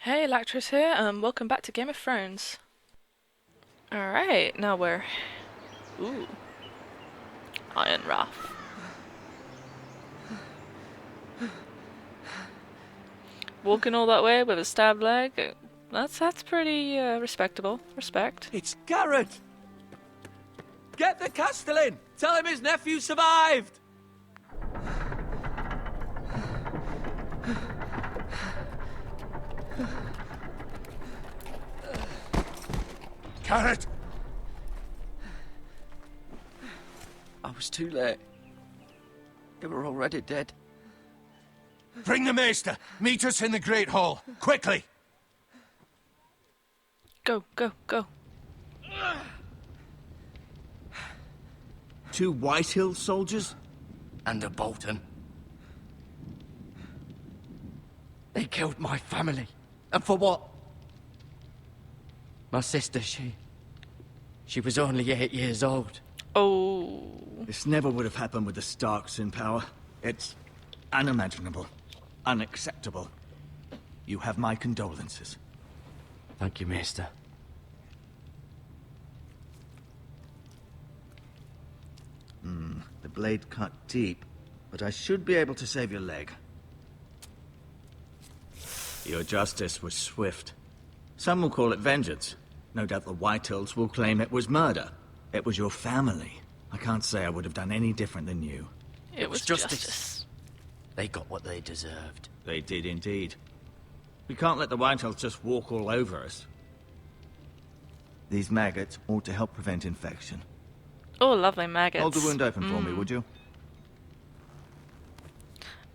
Hey, Lactress here, welcome back to Game of Thrones. Alright, now we're... Ooh, Iron Wrath. Walking all that way with a stabbed leg, that's pretty, respectable. Respect. It's Garrett! Get the Castellan! Tell him his nephew survived! Garrett! I was too late. They were already dead. Bring the Maester! Meet us in the Great Hall! Quickly! Go, go, go. 2 Whitehill soldiers? And a Bolton. They killed my family. And for what? My sister, she was only 8 years old. Oh. This never would have happened with the Starks in power. It's unimaginable. Unacceptable. You have my condolences. Thank you, Maester. The blade cut deep, but I should be able to save your leg. Your justice was swift. Some will call it vengeance. No doubt the Whitehills will claim it was murder. It was your family. I can't say I would have done any different than you. It was justice. They got what they deserved. They did indeed. We can't let the Whitehills just walk all over us. These maggots ought to help prevent infection. Oh, lovely maggots. Hold the wound open for me, would you?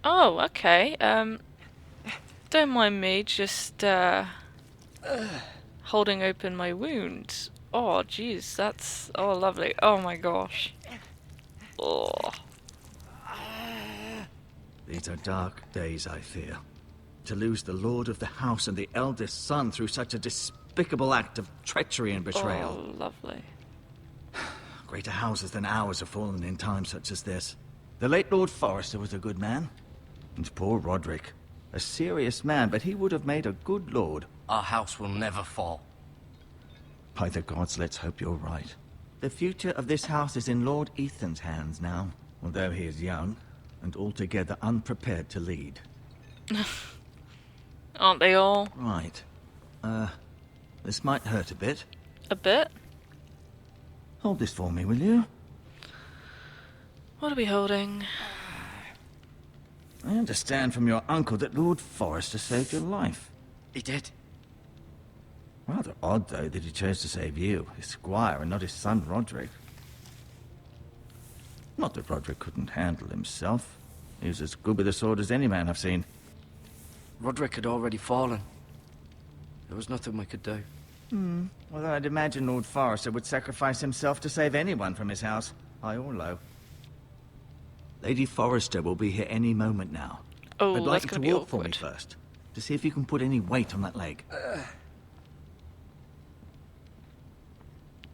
Oh, okay, don't mind me just, holding open my wound. Oh, jeez, that's... Oh, lovely. Oh my gosh. Oh. These are dark days, I fear. To lose the lord of the house and the eldest son through such a despicable act of treachery and betrayal. Oh, lovely. Greater houses than ours have fallen in times such as this. The late Lord Forrester was a good man. And poor Roderick. A serious man, but he would have made a good lord. Our house will never fall. By the gods, let's hope you're right. The future of this house is in Lord Ethan's hands now, although he is young and altogether unprepared to lead. Aren't they all? Right. This might hurt a bit. A bit? Hold this for me, will you? What are we holding? I understand from your uncle that Lord Forrester saved your life. He did. Rather odd, though, that he chose to save you, his squire, and not his son Roderick. Not that Roderick couldn't handle himself. He was as good with a sword as any man I've seen. Roderick had already fallen. There was nothing we could do. Although I'd imagine Lord Forrester would sacrifice himself to save anyone from his house, high or low. Lady Forrester will be here any moment now. Oh, I'd like that's you gonna to be walk for me awkward. first, to see if you can put any weight on that leg.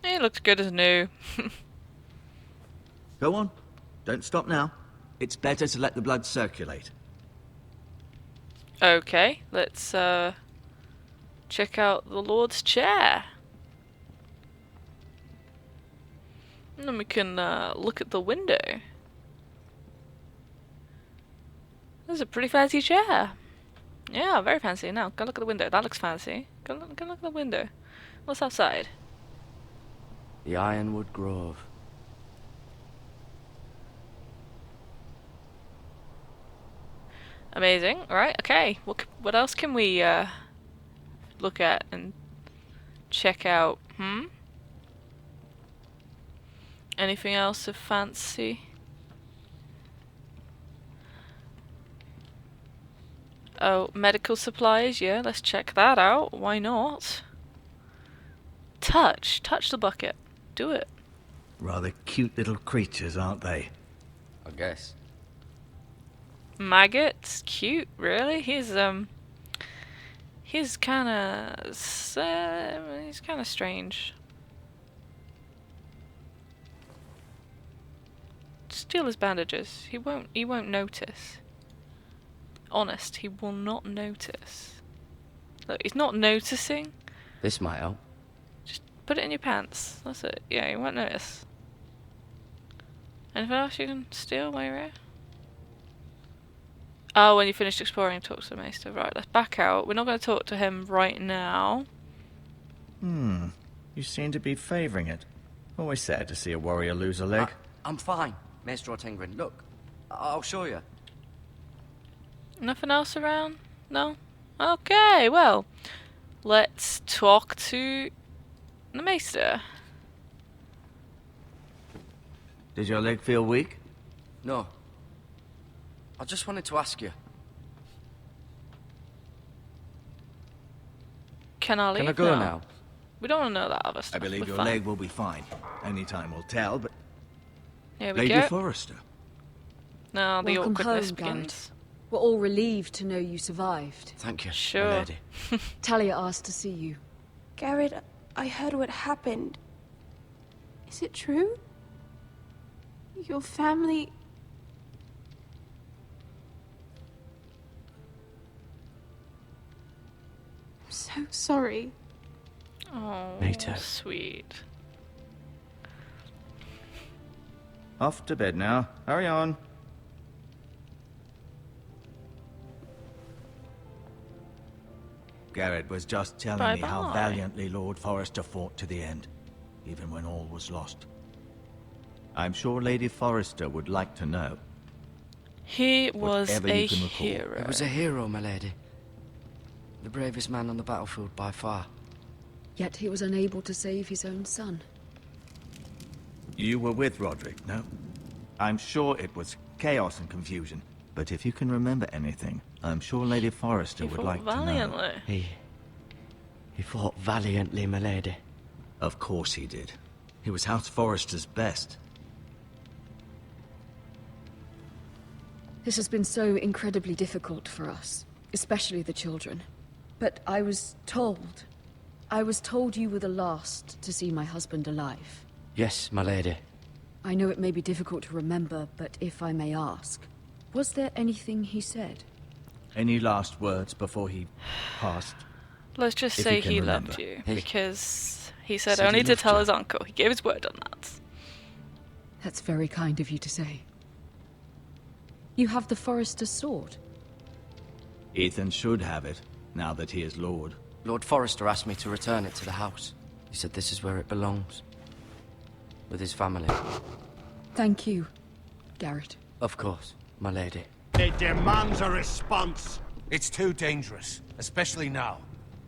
He looks good as new. Go on. Don't stop now. It's better to let the blood circulate. Okay, let's, check out the Lord's chair. And then we can, look at the window. This is a pretty fancy chair. Yeah, very fancy. Now, go look at the window. That looks fancy. Go look at the window. What's outside? The Ironwood Grove. Amazing. Alright, okay. What else can we, look at and check out? Anything else of fancy? Oh, medical supplies, yeah, let's check that out. Why not? Touch the bucket. Do it. Rather cute little creatures, aren't they? I guess. Maggots, cute, really? He's kinda, he's kinda strange. Steal his bandages. He won't notice. Honest, he will not notice. Look, he's not noticing. This might help. Just put it in your pants. That's it. Yeah, you won't notice. Anything else you can steal while you're here? Oh, when you finished exploring, talk to the Maester. Right, let's back out. We're not going to talk to him right now. You seem to be favouring it. Always sad to see a warrior lose a leg. I'm fine, Maester Ortengrin. Look, I'll show you. Nothing else around? No? Okay, well, let's talk to the Maester. Did your leg feel weak? No. I just wanted to ask you. Can I leave Can I go now? We don't want to know that other stuff. I believe We're your fine. leg will be fine. Only time will tell, but... Here we Lady go. Forrester. Now the Welcome awkwardness home, begins. We're all relieved to know you survived. Thank you, Sure. my lady. Talia asked to see you. Garrett, I heard what happened. Is it true? Your family... I'm so sorry. Oh, Me too. sweet. Off to bed now. Hurry on. Garrett was just telling me how Bye-bye. valiantly Lord Forrester fought to the end, even when all was lost. I'm sure Lady Forrester would like to know. He was Whatever a you can recall. hero. He was a hero, my lady. The bravest man on the battlefield by far. Yet he was unable to save his own son. You were with Roderick, no? I'm sure it was chaos and confusion, but if you can remember anything, I'm sure Lady Forrester He would fought like to know. valiantly. He fought valiantly, my lady. Of course he did. He was House Forrester's best. This has been so incredibly difficult for us, especially the children. But I was told you were the last to see my husband alive. Yes, my lady. I know it may be difficult to remember, but if I may ask, was there anything he said? Any last words before he passed? Let's just If say you can he remember. loved you, He because he said said he only to loved tell you. his uncle. He gave his word on that. That's very kind of you to say. You have the Forrester's sword. Ethan should have it, now that he is Lord. Lord Forrester asked me to return it to the house. He said this is where it belongs. With his family. Thank you, Garrett. Of course, my lady. It demands a response. It's too dangerous, especially now.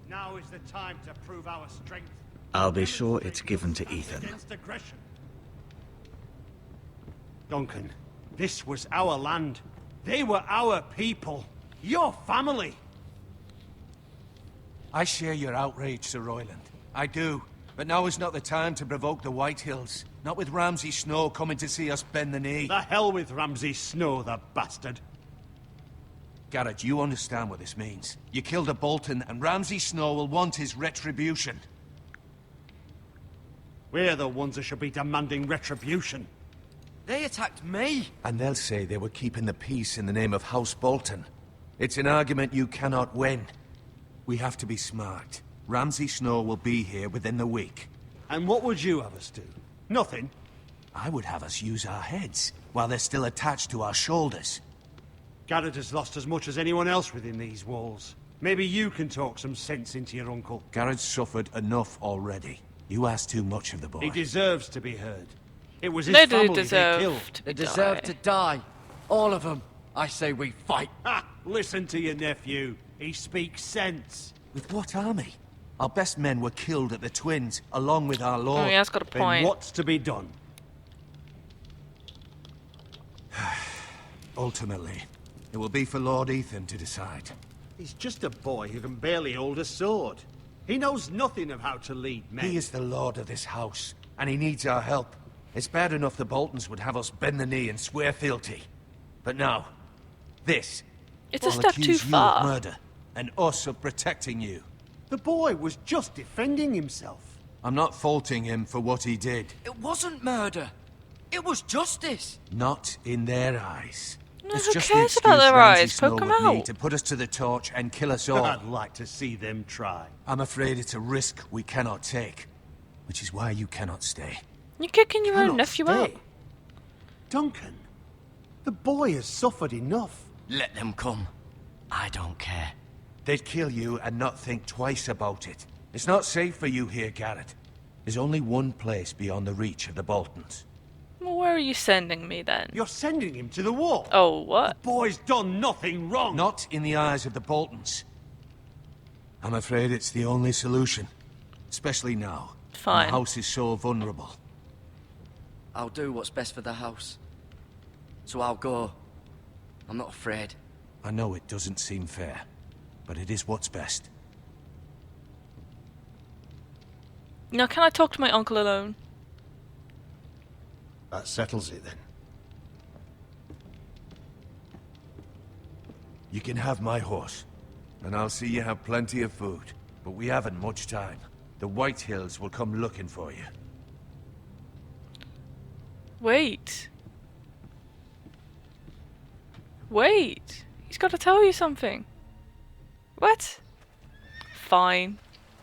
Now is the time to prove our strength. I'll be sure it's given to Stand Ethan. against aggression. Duncan, this was our land. They were our people. Your family. I share your outrage, Sir Royland. I do. But now is not the time to provoke the White Hills. Not with Ramsay Snow coming to see us bend the knee. The hell with Ramsay Snow, the bastard. Garrett, you understand what this means. You killed a Bolton, and Ramsay Snow will want his retribution. We're the ones that should be demanding retribution. They attacked me! And they'll say they were keeping the peace in the name of House Bolton. It's an argument you cannot win. We have to be smart. Ramsay Snow will be here within the week. And what would you have us do? Nothing. I would have us use our heads, while they're still attached to our shoulders. Garrett has lost as much as anyone else within these walls. Maybe you can talk some sense into your uncle. Garrett's suffered enough already. You ask too much of the boy. He deserves to be heard. It was his They do family they deserve killed. to They be deserve die. to die. All of them. I say we fight. Ha! Listen to your nephew. He speaks sense. With what army? Our best men were killed at the Twins, along with our lord. Oh, he has got a Then point. what's to be done? Ultimately, it will be for Lord Ethan to decide. He's just a boy who can barely hold a sword. He knows nothing of how to lead men. He is the lord of this house, and he needs our help. It's bad enough the Boltons would have us bend the knee and swear fealty. But now, this It's a will step too accuse you far. of murder, and us of protecting you. The boy was just defending himself. I'm not faulting him for what he did. It wasn't murder. It was justice. Not in their eyes. No, It's who just the cares about excuse their Ramsay eyes? Snow Poke them would need out. to put us to the torch and kill us all. I'd like to see them try. I'm afraid it's a risk we cannot take, which is why you cannot stay. You're kicking your own Cannot nephew stay. out. Duncan, the boy has suffered enough. Let them come. I don't care. They'd kill you and not think twice about it. It's not safe for you here, Garrett. There's only one place beyond the reach of the Boltons. Well, where are you sending me then? You're sending him to the wall. Oh, what? Boy's done nothing wrong. Not in the eyes of the Boltons. I'm afraid it's the only solution. Especially now. when Fine. The house is so vulnerable. I'll do what's best for the house. So I'll go. I'm not afraid. I know it doesn't seem fair, but it is what's best. Now, can I talk to my uncle alone? That settles it then. You can have my horse, and I'll see you have plenty of food. But we haven't much time. The White Hills will come looking for you. Wait. Wait. He's got to tell you something. What? Fine.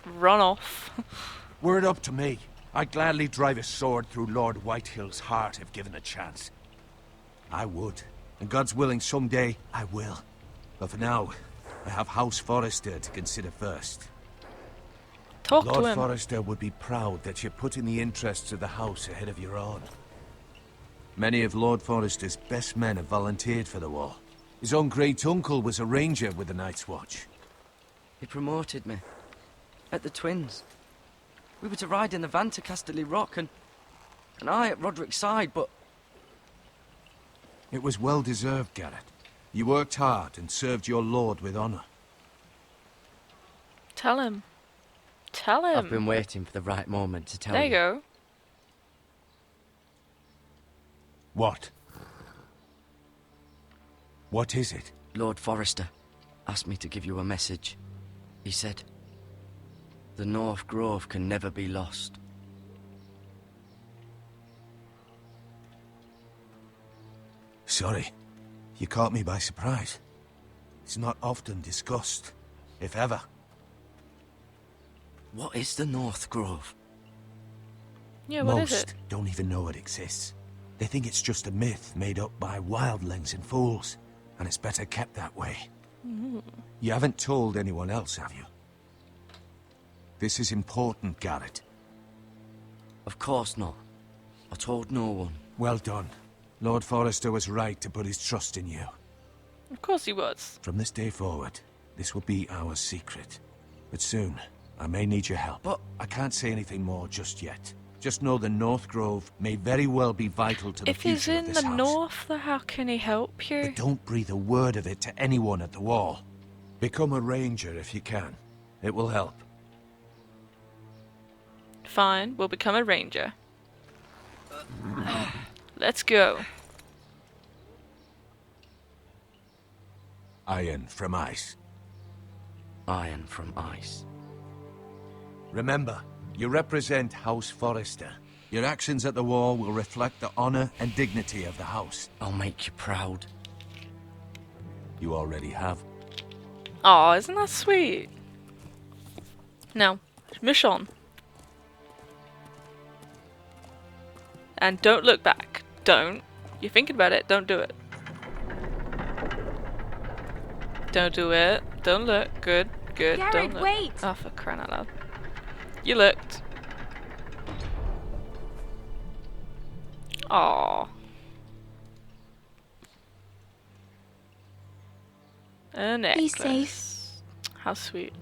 Run off. Were it up to me, I'd gladly drive a sword through Lord Whitehill's heart if given a chance. I would. And God's willing, someday I will. But for now, I have House Forrester to consider first. Talk to Lord him. Forrester would be proud that you're putting the interests of the house ahead of your own. Many of Lord Forrester's best men have volunteered for the war. His own great-uncle was a ranger with the Night's Watch. He promoted me. At the Twins. We were to ride in the van to Casterly Rock and I at Roderick's side, but It was well-deserved, Garrett. You worked hard and served your lord with honor. Tell him. Tell him. I've been waiting for the right moment to tell There you. you go. What? What is it? Lord Forrester asked me to give you a message. He said, the North Grove can never be lost. Sorry. You caught me by surprise. It's not often discussed, if ever. What is the North Grove? Yeah, what is Most it? don't even know it exists. They think it's just a myth made up by wildlings and fools, and it's better kept that way. You haven't told anyone else, have you? This is important, Garrett. Of course not. I told no one. Well done. Lord Forrester was right to put his trust in you. Of course he was. From this day forward, this will be our secret. But soon, I may need your help. But I can't say anything more just yet. Just know the North Grove may very well be vital to the If he's future of in this the house. north, then how can he help you? But don't breathe a word of it to anyone at the wall. Become a ranger if you can. It will help. Fine, we'll become a ranger. Let's go. Iron from ice. iron from ice. Remember, you represent House Forrester. Your actions at the war will reflect the honor and dignity of the house. I'll make you proud. You already have. Aw, isn't that sweet? Now, mission. And don't look back. Don't. You're thinking about it, don't do it. Don't do it. Don't look. Good, good. Garrett, don't look. wait! Oh, for crying out loud. You looked. Aw. A necklace. safe. How sweet.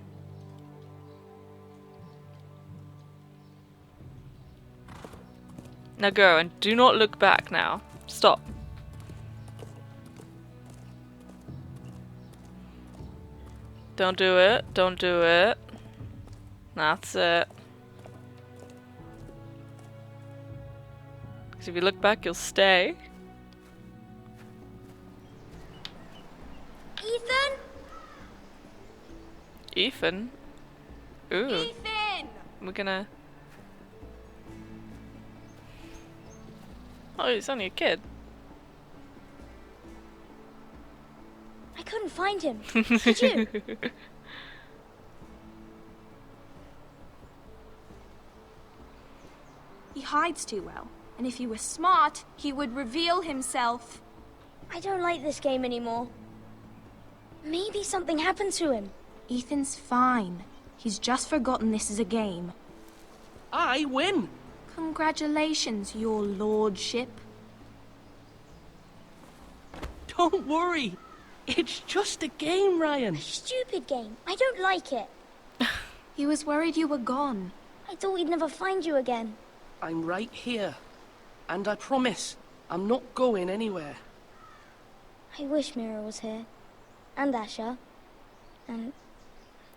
Now go and do not look back now. Stop. Don't do it. Don't do it. That's it. Because if you look back, you'll stay. Ethan? Ethan? Ooh. Ethan! We're gonna... Oh, he's only a kid. couldn't find him. Did you? He hides too well, and if he were smart, he would reveal himself. I don't like this game anymore. Maybe something happened to him. Ethan's fine. He's just forgotten this is a game. I win! Congratulations, your lordship. Don't worry. It's just a game, Ryan. Stupid game. I don't like it. He was worried you were gone. I thought we'd never find you again. I'm right here. And I promise, I'm not going anywhere. I wish Mira was here. And Asher. And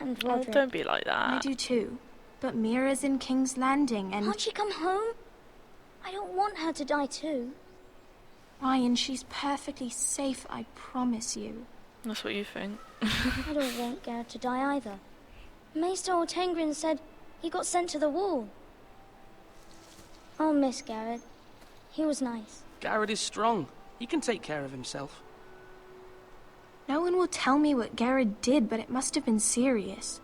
Oh, Roderick. don't be like I that. do too. But Mira's in King's Landing and... Can't she come home? I don't want her to die too. Ryan, she's perfectly safe, I promise you. That's what you think. I don't want Garrett to die either. Maester Ortengrin said he got sent to the wall. I'll miss Garrett. He was nice. Garrett is strong. He can take care of himself. No one will tell me what Garrett did, but it must have been serious.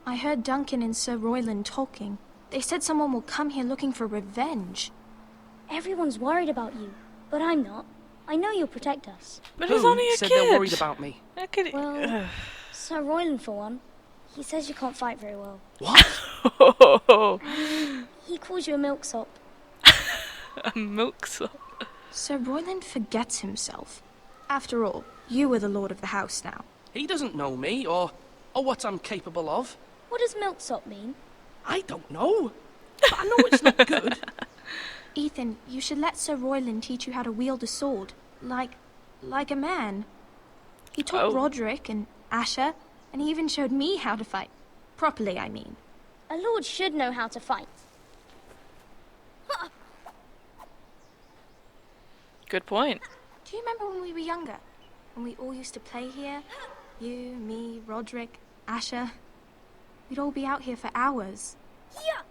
I heard Duncan and Sir Royland talking. They said someone will come here looking for revenge. Everyone's worried about you, but I'm not. I know you'll protect us. But Who he's only a said kid. they're worried about me? A kid. Well, Sir Royland for one. He says you can't fight very well. What? He calls you a milksop. A milksop. Sir Royland forgets himself. After all, you are the lord of the house now. He doesn't know me, or what I'm capable of. What does milksop mean? I don't know. But I know it's not good. Ethan, you should let Sir Royland teach you how to wield a sword. Like a man. He taught Oh. Roderick and Asher, and he even showed me how to fight. Properly, I mean. A lord should know how to fight. Good point. Do you remember when we were younger? When we all used to play here? You, me, Roderick, Asher. We'd all be out here for hours. Yeah.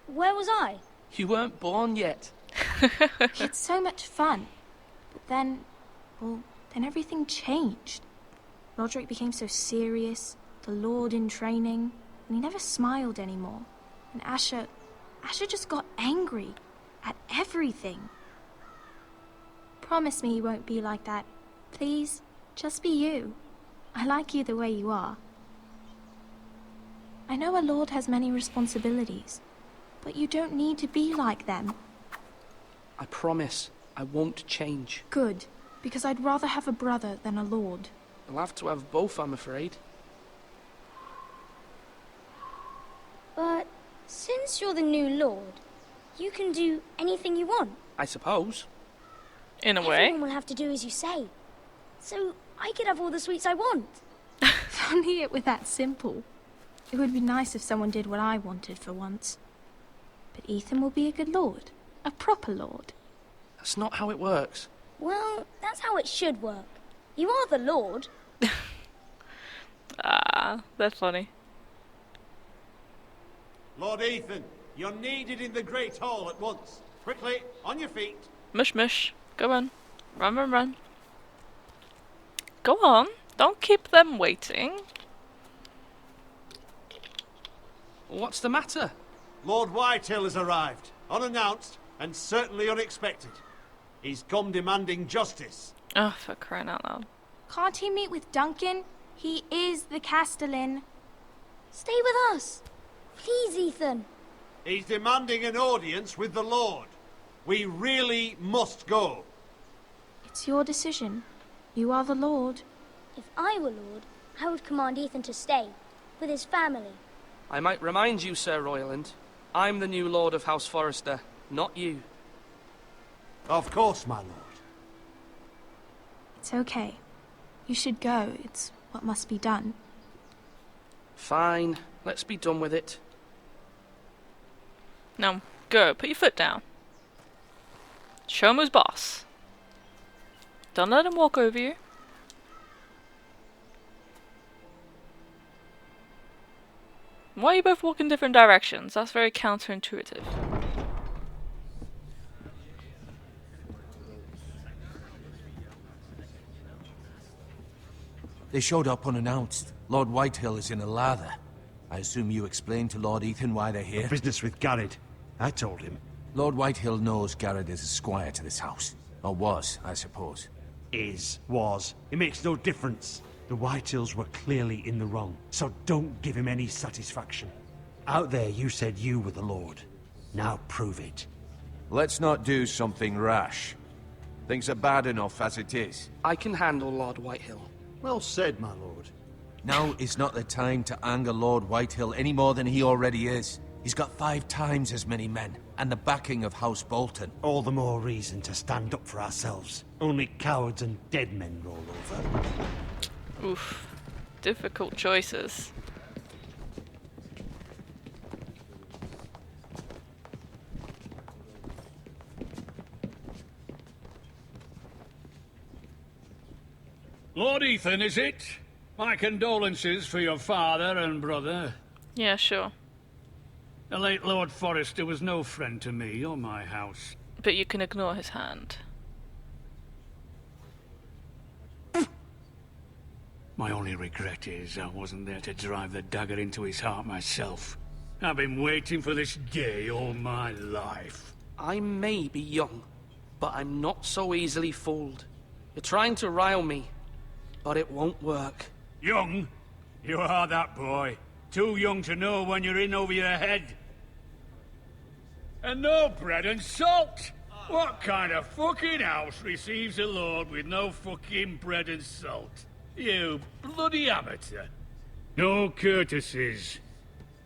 Where was I? You weren't born yet. It's so much fun. But then, well, then everything changed. Roderick became so serious, the Lord in training, and he never smiled anymore. And Asher just got angry at everything. Promise me you won't be like that. Please, just be you. I like you the way you are. I know a lord has many responsibilities, but you don't need to be like them. I promise, I won't change. Good, because I'd rather have a brother than a lord. I'll have to have both, I'm afraid. But since you're the new lord, you can do anything you want. I suppose. In a way. Everyone will have to do as you say. So I could have all the sweets I want. If only it were that simple. It would be nice if someone did what I wanted for once. But Ethan will be a good lord. A proper lord. That's not how it works. Well, that's how it should work. You are the lord. Ah, that's funny. Lord Ethan, you're needed in the Great Hall at once. Quickly, on your feet. Mush mush. Go on. Run, run, run. Go on. Don't keep them waiting. What's the matter? Lord Whitehill has arrived, unannounced and certainly unexpected. He's come demanding justice. Oh, for crying out loud. Can't he meet with Duncan? He is the Castellan. Stay with us. Please, Ethan. He's demanding an audience with the Lord. We really must go. It's your decision. You are the lord. If I were lord, I would command Ethan to stay with his family. I might remind you, Sir Royland. I'm the new Lord of House Forrester, not you. Of course, my lord. It's okay. You should go. It's what must be done. Fine, let's be done with it. Now, go. Put your foot down. Show him who's boss. Don't let him walk over you. Why are you both walking different directions? That's very counterintuitive. They showed up unannounced. Lord Whitehill is in a lather. I assume you explained to Lord Ethan why they're here? Business with Garrett. I told him. Lord Whitehill knows Garrett is a squire to this house. Or was, I suppose. Was. It makes no difference. The Whitehills were clearly in the wrong, so don't give him any satisfaction. Out there you said you were the Lord. Now prove it. Let's not do something rash. Things are bad enough as it is. I can handle Lord Whitehill. Well said, my lord. Now is not the time to anger Lord Whitehill any more than he already is. He's got 5 times as many men, and the backing of House Bolton. All the more reason to stand up for ourselves. Only cowards and dead men roll over. Oof. Difficult choices. Lord Ethan, is it? My condolences for your father and brother. Yeah, sure. The late Lord Forrester was no friend to me or my house. But you can ignore his hand. My only regret is I wasn't there to drive the dagger into his heart myself. I've been waiting for this day all my life. I may be young, but I'm not so easily fooled. You're trying to rile me, but it won't work. Young? You are that boy. Too young to know when you're in over your head. And no bread and salt! What kind of fucking house receives a lord with no fucking bread and salt? You bloody amateur. No courtesies.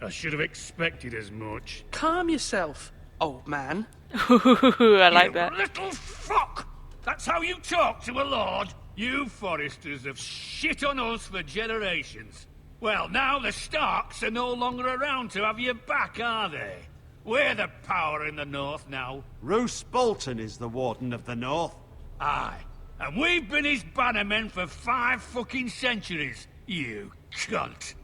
I should have expected as much. Calm yourself, old man. I like You that. little fuck! That's how you talk to a lord? You Forresters have shit on us for generations. Well, now the Starks are no longer around to have your back, are they? We're the power in the north now. Roose Bolton is the Warden of the North. Aye. And we've been his bannermen for 5 fucking centuries, you cunt.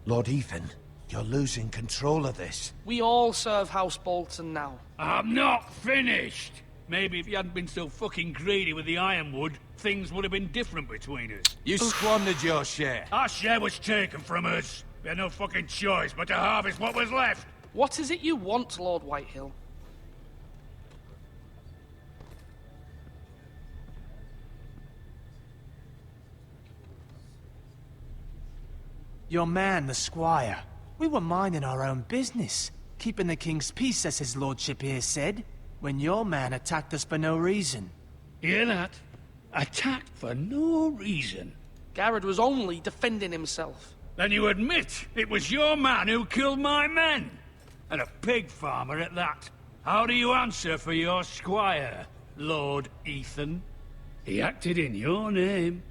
Lord Ethan, you're losing control of this. We all serve House Bolton now. I'm not finished. Maybe if you hadn't been so fucking greedy with the ironwood, things would have been different between us. You squandered your share. Our share was taken from us. We had no fucking choice but to harvest what was left. What is it you want, Lord Whitehill? Your man, the squire. We were minding our own business, keeping the king's peace, as his lordship here said, when your man attacked us for no reason. Hear that? Attacked for no reason. Garrett was only defending himself. Then you admit it was your man who killed my men? And a pig farmer at that. How do you answer for your squire, Lord Ethan? He acted in your name.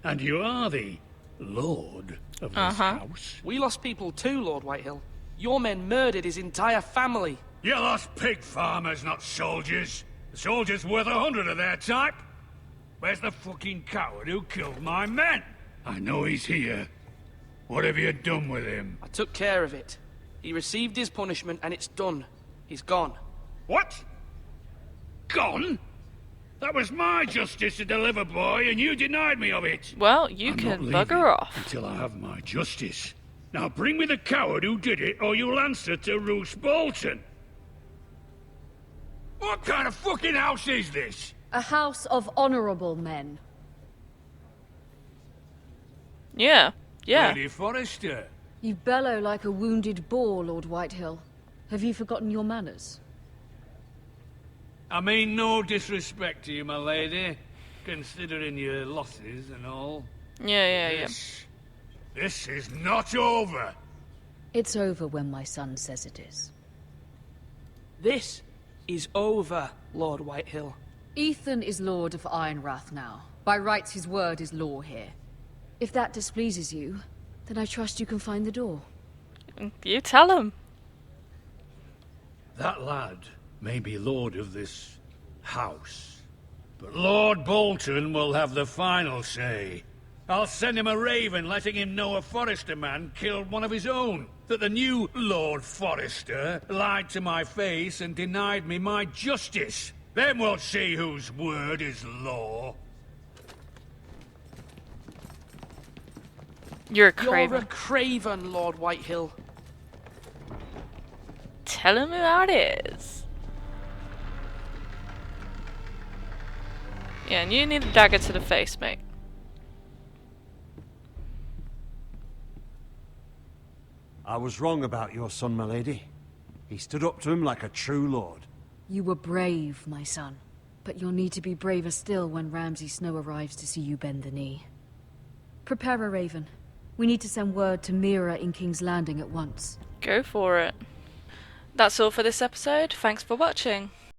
And you are the Lord of this house. We lost people too, Lord Whitehill. Your men murdered his entire family. You lost pig farmers, not soldiers. The soldiers worth 100 of their type. Where's the fucking coward who killed my men? I know he's here. What have you done with him? I took care of it. He received his punishment and it's done. He's gone. What? Gone? That was my justice to deliver, boy, and you denied me of it. Well, you I'm can not bugger leaving off. until I have my justice. Now bring me the coward who did it, or you'll answer to Roose Bolton. What kind of fucking house is this? A house of honorable men. Yeah, yeah. Lady Forrester. You bellow like a wounded boar, Lord Whitehill. Have you forgotten your manners? I mean no disrespect to you, my lady, considering your losses and all. Yeah. This is not over. It's over when my son says it is. This is over, Lord Whitehill. Ethan is Lord of Ironrath now. By rights, his word is law here. If that displeases you, then I trust you can find the door. You tell him. That lad may be lord of this house, but Lord Bolton will have the final say. I'll send him a raven letting him know a Forrester man killed one of his own. That the new Lord Forrester lied to my face and denied me my justice. Then we'll see whose word is law. You're a You're craven. a craven, Lord Whitehill. Tell him how it is. Yeah, and you need a dagger to the face, mate. I was wrong about your son, my lady. He stood up to him like a true lord. You were brave, my son. But you'll need to be braver still when Ramsay Snow arrives to see you bend the knee. Prepare a raven. We need to send word to Mira in King's Landing at once. Go for it. That's all for this episode. Thanks for watching.